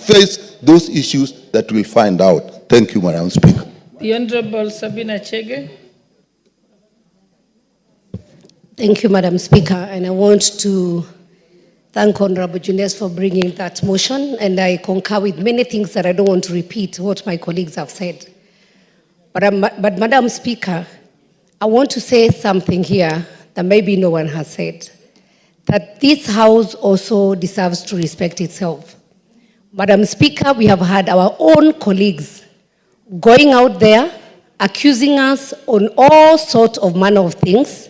face those issues that we'll find out. Thank you, Madam Speaker. The Honorable Sabina Chege. Thank you, Madam Speaker, and I want to thank Honorable Junes for bringing that motion, and I concur with many things that I don't want to repeat what my colleagues have said. But Madam Speaker, I want to say something here that maybe no one has said, that this House also deserves to respect itself. Madam Speaker, we have had our own colleagues going out there, accusing us on all sorts of manner of things.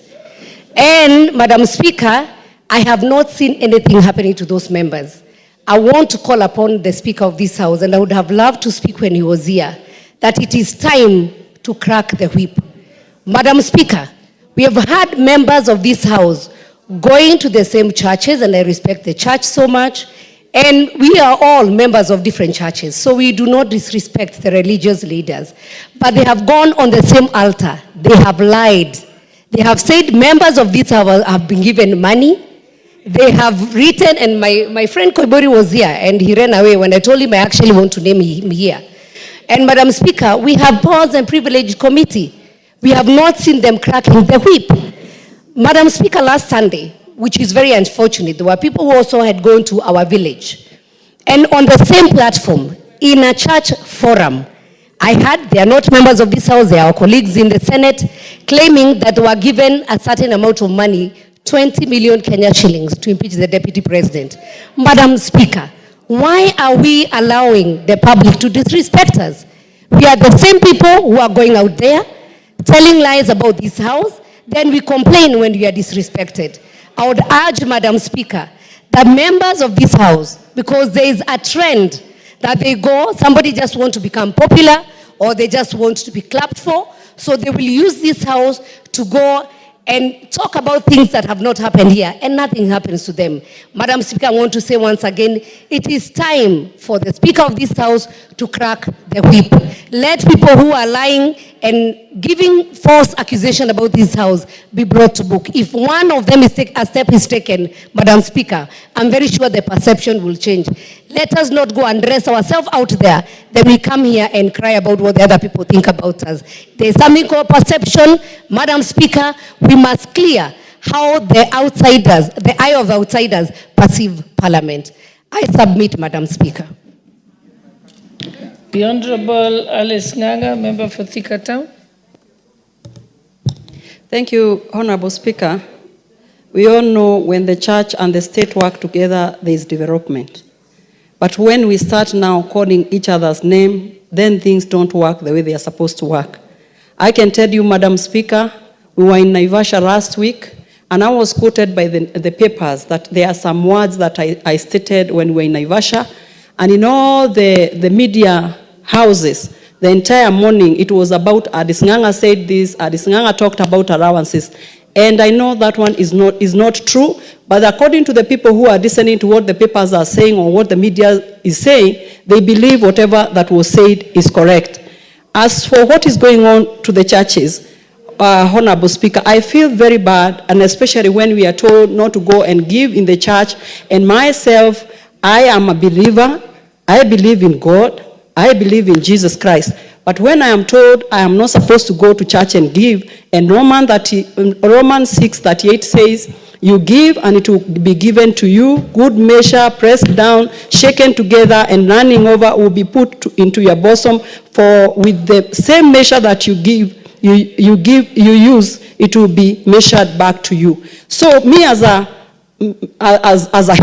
And Madam Speaker, I have not seen anything happening to those members. I want to call upon the Speaker of this House, and I would have loved to speak when he was here, that it is time to crack the whip. Madam Speaker, we have had members of this House going to the same churches, and I respect the church so much, and we are all members of different churches, so we do not disrespect the religious leaders. But they have gone on the same altar. They have lied. They have said members of this House have been given money. They have written, and my friend Koibori was here, and he ran away when I told him I actually want to name him here. And Madam Speaker, we have powers and privilege committee. We have not seen them cracking the whip. Madam Speaker, last Sunday, which is very unfortunate, there were people who also had gone to our village. And on the same platform, in a church forum, I heard they are not members of this House, they are our colleagues in the Senate, claiming that they were given a certain amount of money, 20 million Kenya shillings, to impeach the Deputy President. Madam Speaker, why are we allowing the public to disrespect us? We are the same people who are going out there, telling lies about this House, then we complain when we are disrespected. I would urge, Madam Speaker, that members of this House, because there is a trend that they go, somebody just want to become popular, or they just want to be clapped for, so they will use this House to go and talk about things that have not happened here, and nothing happens to them. Madam Speaker, I want to say once again, it is time for the Speaker of this House to crack the whip. Let people who are lying and giving false accusation about this House be brought to book. If one of them a step is taken, Madam Speaker, I'm very sure the perception will change. Let us not go and dress ourselves out there, then we come here and cry about what the other people think about us. There's something called perception. Madam Speaker, we must clear how the outsiders, the eye of outsiders, perceive Parliament. I submit, Madam Speaker. The Honorable Alice Nganga, member for Thika Town. Thank you, Honorable Speaker. We all know when the church and the state work together, there is development. But when we start now calling each other's name, then things don't work the way they are supposed to work. I can tell you, Madam Speaker, we were in Naivasha last week, and I was quoted by the papers that there are some words that I stated when we were in Naivasha, and in all the media houses, the entire morning, it was about Alice Nganga said this, Alice Nganga talked about allowances. And I know that one is not true, but according to the people who are listening to what the papers are saying or what the media is saying, they believe whatever that was said is correct. As for what is going on to the churches, Honorable Speaker, I feel very bad, and especially when we are told not to go and give in the church. And myself, I am a believer. I believe in God. I believe in Jesus Christ. But when I am told I am not supposed to go to church and give, and Romans 6:38 says, you give and it will be given to you, good measure, pressed down, shaken together, and running over will be put into your bosom. For with the same measure that you give, you use, it will be measured back to you. So me as a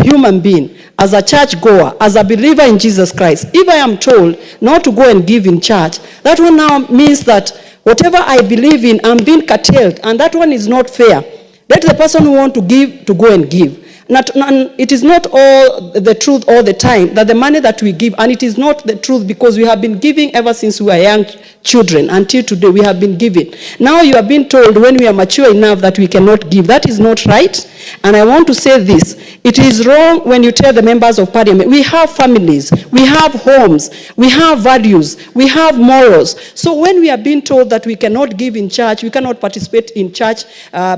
human being, as a church goer, as a believer in Jesus Christ, if I am told not to go and give in church, that one now means that whatever I believe in, I'm being curtailed, and that one is not fair. Let the person who wants to give to go and give. It is not all the truth all the time that the money that we give, and it is not the truth because we have been giving ever since we were young children until today. We have been giving. Now you are being told when we are mature enough that we cannot give. That is not right. And I want to say this. It is wrong when you tell the members of Parliament, we have families, we have homes, we have values, we have morals. So when we are being told that we cannot give in church, we cannot participate in church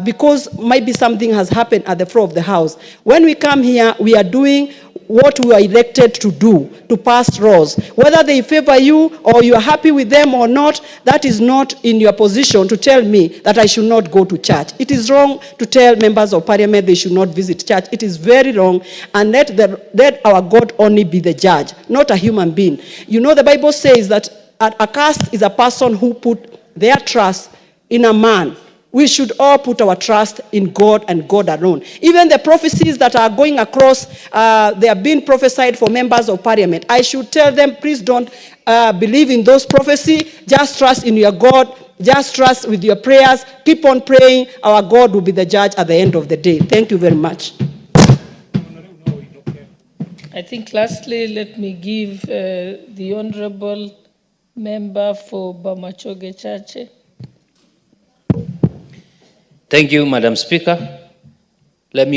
because maybe something has happened at the floor of the house. When we come here, we are doing what we are elected to do, to pass laws. Whether they favor you or you are happy with them or not, that is not in your position to tell me that I should not go to church. It is wrong to tell members of parliament they should not visit church. It is very wrong, and let our God only be the judge, not a human being. You know, the Bible says that a cursed is a person who put their trust in a man. We should all put our trust in God and God alone. Even the prophecies that are going across, they are being prophesied for members of parliament. I should tell them, please don't believe in those prophecies. Just trust in your God. Just trust with your prayers. Keep on praying. Our God will be the judge at the end of the day. Thank you very much. I think lastly, let me give the Honorable Member for Bamachoge Church. Thank you, Madam Speaker.